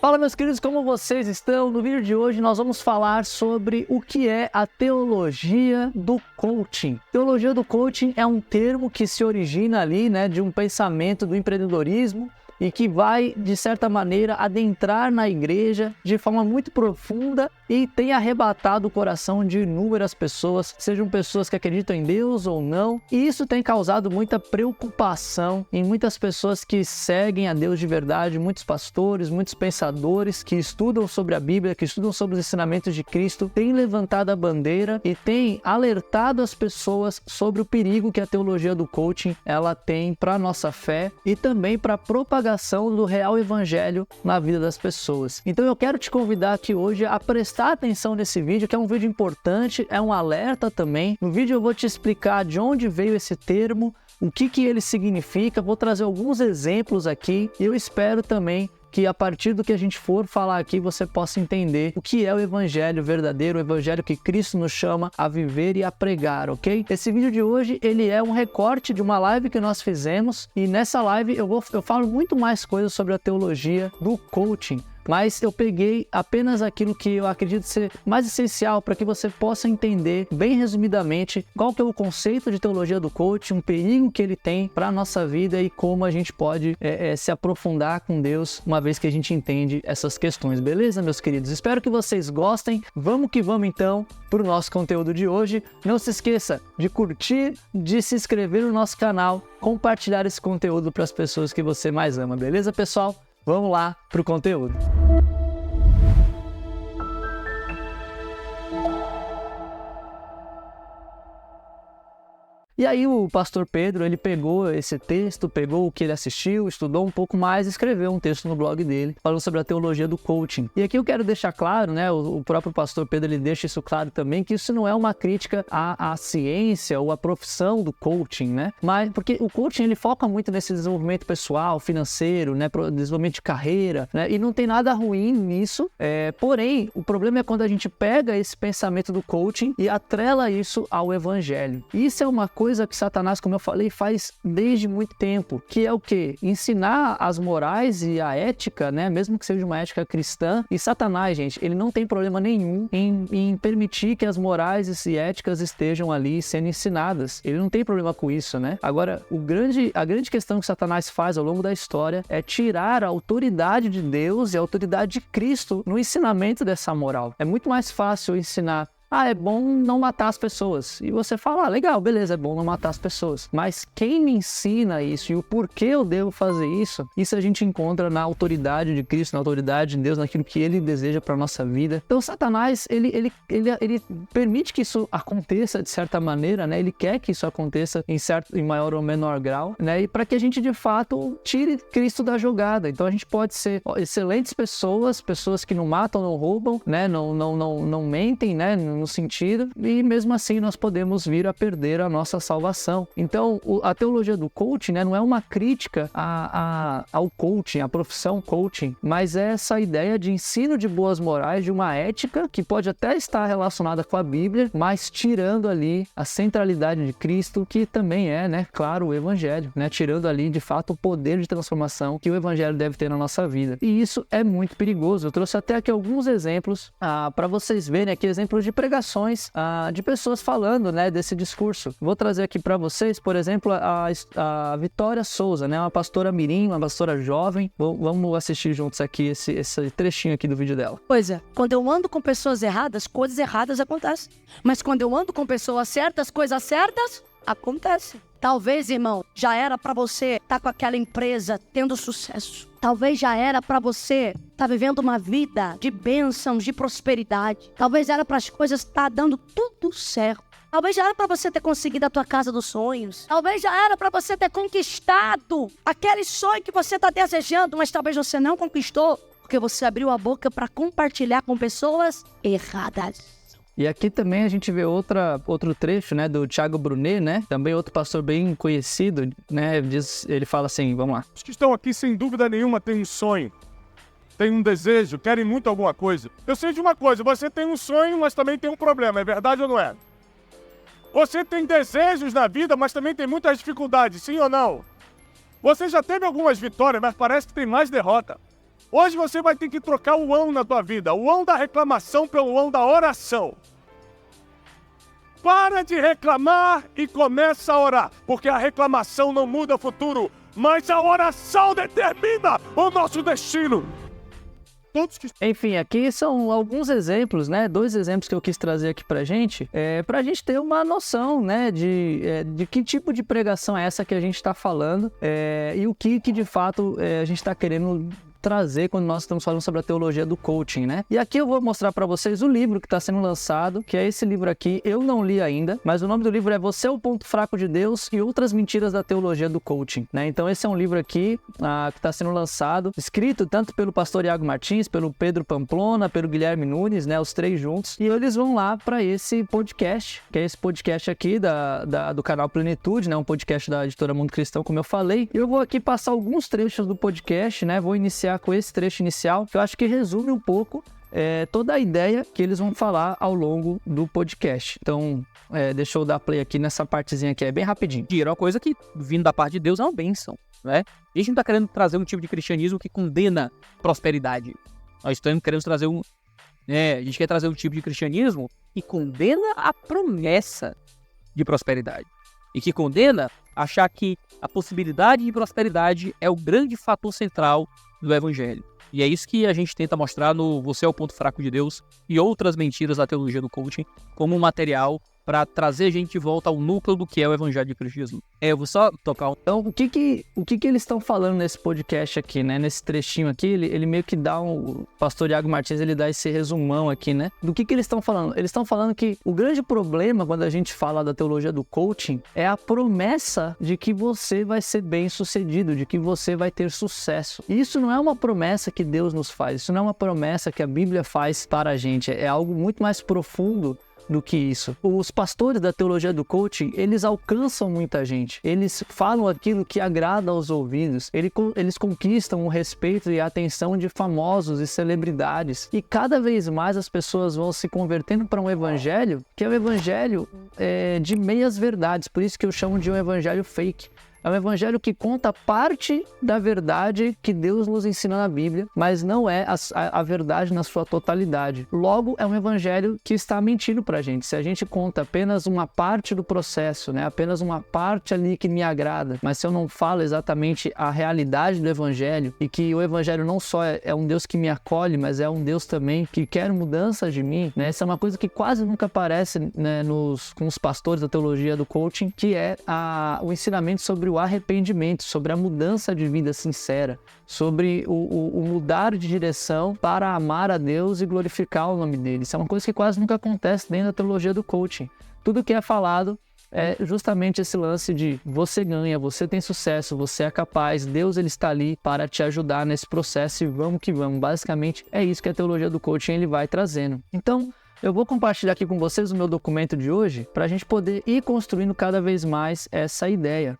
Fala, meus queridos, como vocês estão? No vídeo de hoje nós vamos falar sobre o que é a teologia do coaching. Teologia do coaching é um termo que se origina ali, de um pensamento do empreendedorismo e que vai, de certa maneira, adentrar na igreja de forma muito profunda e tem arrebatado o coração de inúmeras pessoas, sejam pessoas que acreditam em Deus ou não, e isso tem causado muita preocupação em muitas pessoas que seguem a Deus de verdade, muitos pastores, muitos pensadores que estudam sobre a Bíblia, que estudam sobre os ensinamentos de Cristo, têm levantado a bandeira e têm alertado as pessoas sobre o perigo que a teologia do coaching ela tem para a nossa fé e também para a propagação do real evangelho na vida das pessoas. Então eu quero te convidar aqui hoje a prestar atenção nesse vídeo, que é um vídeo importante, é um alerta também. No vídeo eu vou te explicar de onde veio esse termo, o que ele significa, vou trazer alguns exemplos aqui e eu espero também que a partir do que a gente for falar aqui, você possa entender o que é o evangelho verdadeiro, o evangelho que Cristo nos chama a viver e a pregar, ok? Esse vídeo de hoje, ele é um recorte de uma live que nós fizemos e nessa live eu falo muito mais coisas sobre a teologia do coaching. Mas eu peguei apenas aquilo que eu acredito ser mais essencial para que você possa entender, bem resumidamente, qual que é o conceito de teologia do coaching, um perigo que ele tem para a nossa vida e como a gente pode se aprofundar com Deus uma vez que a gente entende essas questões, beleza, meus queridos? Espero que vocês gostem. Vamos que vamos então para o nosso conteúdo de hoje. Não se esqueça de curtir, de se inscrever no nosso canal, compartilhar esse conteúdo para as pessoas que você mais ama, beleza, pessoal? Vamos lá para o conteúdo. E aí o pastor Pedro, ele pegou esse texto, pegou o que ele assistiu, estudou um pouco mais e escreveu um texto no blog dele, falando sobre a teologia do coaching. E aqui eu quero deixar claro, o próprio pastor Pedro, ele deixa isso claro também, que isso não é uma crítica à ciência ou à profissão do coaching, Mas porque o coaching, ele foca muito nesse desenvolvimento pessoal, financeiro, desenvolvimento de carreira, E não tem nada ruim nisso, porém, o problema é quando a gente pega esse pensamento do coaching e atrela isso ao evangelho. Isso é uma coisa que Satanás, como eu falei, faz desde muito tempo, que é o quê? Ensinar as morais e a ética, mesmo que seja uma ética cristã. E Satanás, gente, ele não tem problema nenhum em permitir que as morais e éticas estejam ali sendo ensinadas. Ele não tem problema com isso, Agora, a grande questão que Satanás faz ao longo da história é tirar a autoridade de Deus e a autoridade de Cristo no ensinamento dessa moral. É muito mais fácil ensinar: é bom não matar as pessoas. E você fala: legal, beleza, é bom não matar as pessoas. Mas quem me ensina isso e o porquê eu devo fazer isso a gente encontra na autoridade de Cristo, na autoridade de Deus, naquilo que Ele deseja para a nossa vida. Então Satanás, ele permite que isso aconteça de certa maneira, Ele quer que isso aconteça em maior ou menor grau, E para que a gente de fato tire Cristo da jogada. Então a gente pode ser excelentes pessoas que não matam, não roubam, não mentem, no sentido, e mesmo assim nós podemos vir a perder a nossa salvação. Então, a teologia do coaching, não é uma crítica ao coaching, à profissão coaching, mas é essa ideia de ensino de boas morais, de uma ética que pode até estar relacionada com a Bíblia, mas tirando ali a centralidade de Cristo, que também é, claro, o Evangelho, tirando ali, de fato, o poder de transformação que o Evangelho deve ter na nossa vida. E isso é muito perigoso. Eu trouxe até aqui alguns exemplos para vocês verem aqui, exemplos de pregações de pessoas falando, desse discurso. Vou trazer aqui para vocês, por exemplo, a Vitória Souza, uma pastora mirim, uma pastora jovem. Vamos assistir juntos aqui esse trechinho aqui do vídeo dela. Pois é, quando eu ando com pessoas erradas, coisas erradas acontecem. Mas quando eu ando com pessoas certas, coisas certas acontecem. Talvez, irmão, já era para você estar com aquela empresa tendo sucesso. Talvez já era para você estar vivendo uma vida de bênçãos, de prosperidade. Talvez era para as coisas estar dando tudo certo. Talvez já era para você ter conseguido a tua casa dos sonhos. Talvez já era para você ter conquistado aquele sonho que você está desejando, mas talvez você não conquistou porque você abriu a boca para compartilhar com pessoas erradas. E aqui também a gente vê outro trecho, do Thiago Brunet, também outro pastor bem conhecido, ele fala assim, vamos lá. Os que estão aqui, sem dúvida nenhuma, têm um sonho, têm um desejo, querem muito alguma coisa. Eu sei de uma coisa, você tem um sonho, mas também tem um problema, é verdade ou não é? Você tem desejos na vida, mas também tem muitas dificuldades, sim ou não? Você já teve algumas vitórias, mas parece que tem mais derrota. Hoje você vai ter que trocar o ão na tua vida. O ão da reclamação pelo ão da oração. Para de reclamar e começa a orar. Porque a reclamação não muda o futuro, mas a oração determina o nosso destino. Enfim, aqui são alguns exemplos, né? 2 exemplos que eu quis trazer aqui pra gente ter uma noção, né? De que tipo de pregação é essa que a gente tá falando e o que de fato a gente tá querendo trazer quando nós estamos falando sobre a teologia do coaching, né? E aqui eu vou mostrar para vocês o livro que está sendo lançado, que é esse livro aqui. Eu não li ainda, mas o nome do livro é Você é o Ponto Fraco de Deus e Outras Mentiras da Teologia do Coaching, né? Então esse é um livro aqui que está sendo lançado, escrito tanto pelo pastor Iago Martins, pelo Pedro Pamplona, pelo Guilherme Nunes, né? Os 3 juntos. E eles vão lá para esse podcast, que é esse podcast aqui do canal Plenitude, né? Um podcast da editora Mundo Cristão, como eu falei. Eu vou aqui passar alguns trechos do podcast, né? Vou iniciar com esse trecho inicial, que eu acho que resume um pouco toda a ideia que eles vão falar ao longo do podcast. Então, deixa eu dar play aqui nessa partezinha aqui, é bem rapidinho. É uma coisa que, vindo da parte de Deus, é uma bênção, né? A gente não está querendo trazer um tipo de cristianismo que condena prosperidade. Nós estamos querendo trazer a gente quer trazer um tipo de cristianismo que condena a promessa de prosperidade. E que condena achar que a possibilidade de prosperidade é o grande fator central do Evangelho. E é isso que a gente tenta mostrar no Você é o Ponto Fraco de Deus e Outras Mentiras da Teologia do Coaching como um material para trazer a gente de volta ao núcleo do que é o Evangelho de Cristo Jesus. Eu vou só tocar Então, o que eles estão falando nesse podcast aqui, né? Nesse trechinho aqui, ele meio que dá o pastor Iago Martins, ele dá esse resumão aqui, né? Do que eles estão falando? Eles estão falando que o grande problema quando a gente fala da teologia do coaching é a promessa de que você vai ser bem sucedido, de que você vai ter sucesso. E isso não é uma promessa que Deus nos faz, isso não é uma promessa que a Bíblia faz para a gente, é algo muito mais profundo do que isso. Os pastores da teologia do coaching, eles alcançam muita gente. Eles falam aquilo que agrada aos ouvidos. Eles conquistam o respeito e a atenção de famosos e celebridades. E cada vez mais as pessoas vão se convertendo para um evangelho que é o evangelho de meias verdades. Por isso que eu chamo de um evangelho fake. É um evangelho que conta parte da verdade que Deus nos ensina na Bíblia, mas não é a verdade na sua totalidade. Logo, é um evangelho que está mentindo pra gente. Se a gente conta apenas uma parte do processo, né? Apenas uma parte ali que me agrada, mas se eu não falo exatamente a realidade do evangelho, e que o evangelho não só é um Deus que me acolhe, mas é um Deus também que quer mudança de mim, né? Essa é uma coisa que quase nunca aparece, né, com os pastores da teologia do coaching, que é o ensinamento sobre o arrependimento, sobre a mudança de vida sincera, sobre o mudar de direção para amar a Deus e glorificar o nome dele. Isso é uma coisa que quase nunca acontece dentro da teologia do coaching. Tudo que é falado é justamente esse lance de você ganha, você tem sucesso, você é capaz, Deus ele está ali para te ajudar nesse processo e vamos que vamos. Basicamente é isso que a teologia do coaching ele vai trazendo. Então, eu vou compartilhar aqui com vocês o meu documento de hoje para a gente poder ir construindo cada vez mais essa ideia.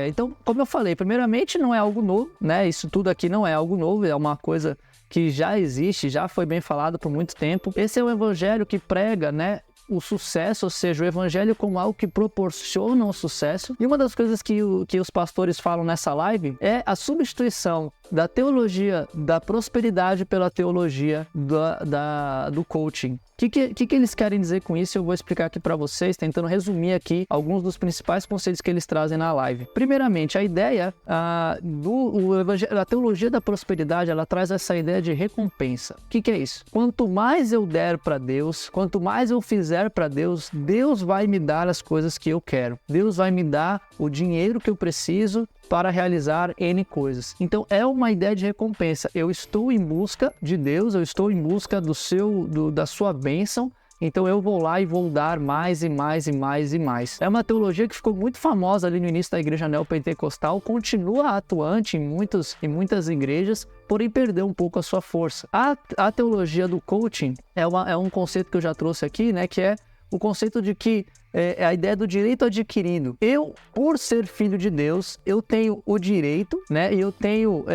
Então, como eu falei, primeiramente não é algo novo, né? Isso tudo aqui não é algo novo, é uma coisa que já existe, já foi bem falado por muito tempo. Esse é um evangelho que prega, né, o sucesso, ou seja, o evangelho como algo que proporciona o sucesso. E uma das coisas que os pastores falam nessa live é a substituição da teologia da prosperidade pela teologia do coaching. O que eles querem dizer com isso? Eu vou explicar aqui para vocês, tentando resumir aqui alguns dos principais conceitos que eles trazem na live. Primeiramente, a ideia da teologia da prosperidade, ela traz essa ideia de recompensa. O que é isso? Quanto mais eu der para Deus, quanto mais eu fizer para Deus, Deus vai me dar as coisas que eu quero. Deus vai me dar o dinheiro que eu preciso para realizar N coisas. Então é uma ideia de recompensa. Eu estou em busca de Deus, eu estou em busca da sua bênção, então eu vou lá e vou dar mais e mais e mais e mais. É uma teologia que ficou muito famosa ali no início da igreja neopentecostal, continua atuante em muitas igrejas, porém perdeu um pouco a sua força. A teologia do coaching é um conceito que eu já trouxe aqui, né, que é o conceito de que é a ideia do direito adquirido. Eu, por ser filho de Deus, eu tenho o direito, né? E eu tenho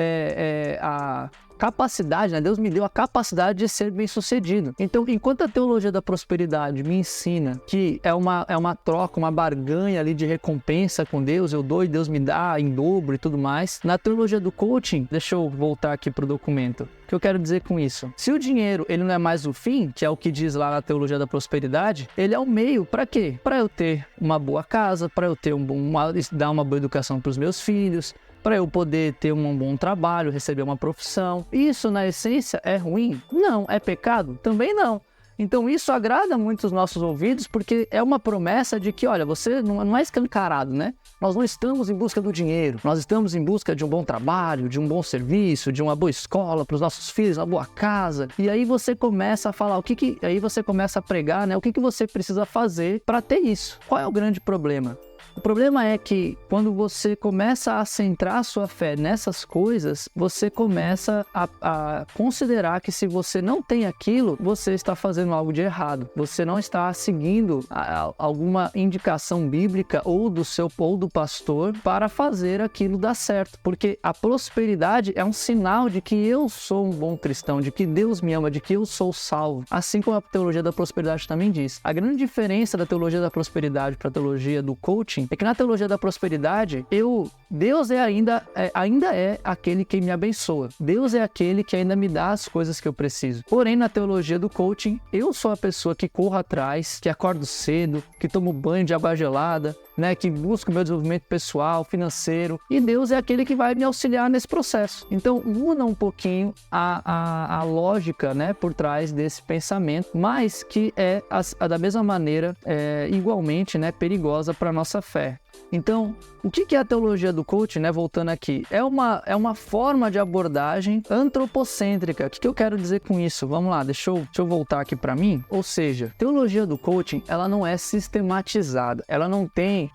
a capacidade, né? Deus me deu a capacidade de ser bem-sucedido. Então, enquanto a teologia da prosperidade me ensina que é uma troca, uma barganha ali de recompensa com Deus, eu dou e Deus me dá em dobro e tudo mais, na teologia do coaching, deixa eu voltar aqui pro documento. O que eu quero dizer com isso? Se o dinheiro, ele não é mais o fim, que é o que diz lá na teologia da prosperidade, ele é o meio para quê? Para eu ter uma boa casa, para eu ter dar uma boa educação para os meus filhos, para eu poder ter um bom trabalho, receber uma profissão. Isso, na essência, é ruim? Não. É pecado? Também não. Então isso agrada muito os nossos ouvidos, porque é uma promessa de que, olha, você não é escancarado, né? Nós não estamos em busca do dinheiro, nós estamos em busca de um bom trabalho, de um bom serviço, de uma boa escola para os nossos filhos, uma boa casa. E aí você começa a falar, aí você começa a pregar, né? O que você precisa fazer para ter isso? Qual é o grande problema? O problema é que quando você começa a centrar a sua fé nessas coisas, você começa a considerar que se você não tem aquilo, você está fazendo algo de errado. Você não está seguindo alguma indicação bíblica ou do pastor para fazer aquilo dar certo. Porque a prosperidade é um sinal de que eu sou um bom cristão, de que Deus me ama, de que eu sou salvo. Assim como a teologia da prosperidade também diz. A grande diferença da teologia da prosperidade para a teologia do coaching é que na teologia da prosperidade, Deus ainda é aquele que me abençoa. Deus é aquele que ainda me dá as coisas que eu preciso. Porém, na teologia do coaching, eu sou a pessoa que corro atrás, que acordo cedo, que tomo banho de água gelada, né, que busco o meu desenvolvimento pessoal, financeiro, e Deus é aquele que vai me auxiliar nesse processo. Então, muda um pouquinho a lógica, né, por trás desse pensamento, mas que é da mesma maneira, igualmente, né, perigosa para a nossa fé. Então, o que é a teologia do coaching, né? Voltando aqui, é uma forma de abordagem antropocêntrica. O que eu quero dizer com isso? Vamos lá, deixa eu voltar aqui para mim. Ou seja, teologia do coaching, ela não é sistematizada. Ela não tem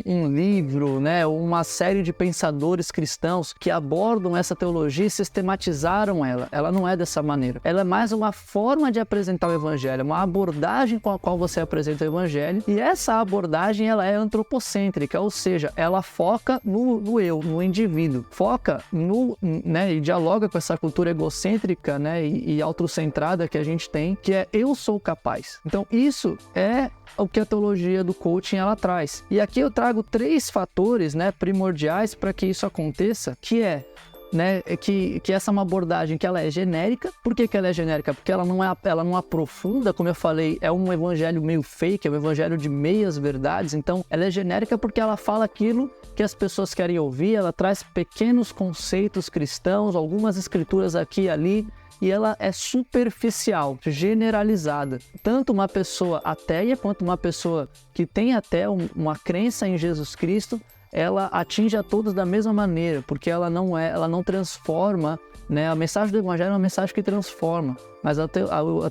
um livro, né? Uma série de pensadores cristãos que abordam essa teologia e sistematizaram ela. Ela não é dessa maneira. Ela é mais uma forma de apresentar o evangelho, uma abordagem com a qual você apresenta o evangelho. E essa abordagem, ela é antropocêntrica, ou seja, ela foca no eu, no indivíduo, foca né, e dialoga com essa cultura egocêntrica, né, e autocentrada que a gente tem, que é eu sou capaz. Então isso é o que a teologia do coaching ela traz. E aqui eu trago 3 fatores, né, primordiais para que isso aconteça, que é, né, que essa é uma abordagem que ela é genérica. Por que ela é genérica? Porque ela não aprofunda, como eu falei, é um evangelho meio fake, é um evangelho de meias verdades. Então ela é genérica porque ela fala aquilo que as pessoas querem ouvir, ela traz pequenos conceitos cristãos, algumas escrituras aqui e ali, e ela é superficial, generalizada. Tanto uma pessoa ateia quanto uma pessoa que tem até uma crença em Jesus Cristo, ela atinge a todos da mesma maneira, porque ela não transforma, né? A mensagem do evangelho é uma mensagem que transforma, mas a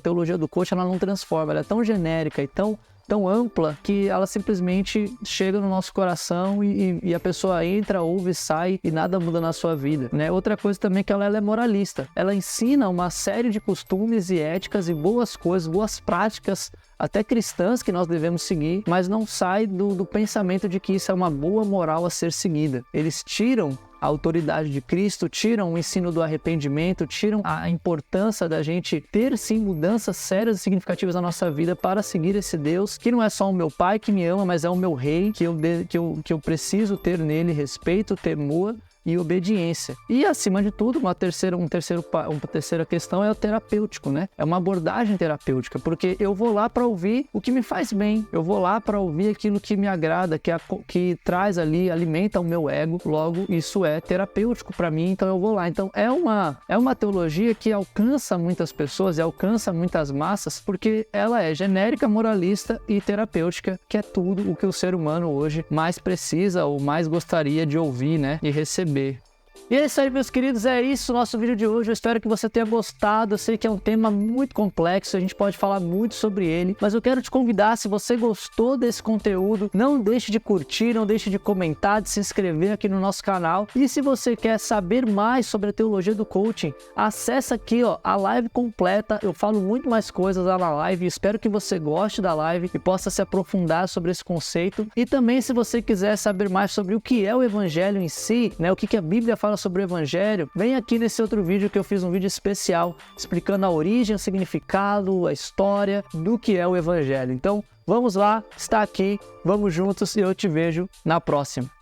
teologia do coaching, ela não transforma, ela é tão genérica e tão ampla que ela simplesmente chega no nosso coração e a pessoa entra, ouve, sai e nada muda na sua vida, né? Outra coisa também é que ela é moralista. Ela ensina uma série de costumes e éticas e boas coisas, boas práticas, até cristãs, que nós devemos seguir, mas não sai do pensamento de que isso é uma boa moral a ser seguida. Eles tiram a autoridade de Cristo, tiram o ensino do arrependimento, tiram a importância da gente ter sim mudanças sérias e significativas na nossa vida para seguir esse Deus, que não é só o meu Pai que me ama, mas é o meu Rei, que eu preciso ter nele respeito, temor e obediência. E, acima de tudo, uma terceira questão é o terapêutico, né? É uma abordagem terapêutica, porque eu vou lá para ouvir o que me faz bem, eu vou lá para ouvir aquilo que me agrada, que traz ali, alimenta o meu ego, logo isso é terapêutico para mim, então eu vou lá. Então é uma teologia que alcança muitas pessoas e alcança muitas massas, porque ela é genérica, moralista e terapêutica, que é tudo o que o ser humano hoje mais precisa ou mais gostaria de ouvir, né? E receber. E é isso aí, meus queridos, é isso o nosso vídeo de hoje. Eu espero que você tenha gostado. Eu sei que é um tema muito complexo, a gente pode falar muito sobre ele, mas eu quero te convidar, se você gostou desse conteúdo, não deixe de curtir, não deixe de comentar, de se inscrever aqui no nosso canal. E se você quer saber mais sobre a teologia do coaching, acessa aqui, ó, a live completa. Eu falo muito mais coisas lá na live, espero que você goste da live e possa se aprofundar sobre esse conceito. E também, se você quiser saber mais sobre o que é o evangelho em si, né, o que a Bíblia fala fala sobre o evangelho, vem aqui nesse outro vídeo que eu fiz um vídeo especial explicando a origem, o significado, a história do que é o evangelho. Então, vamos lá, está aqui, vamos juntos e eu te vejo na próxima.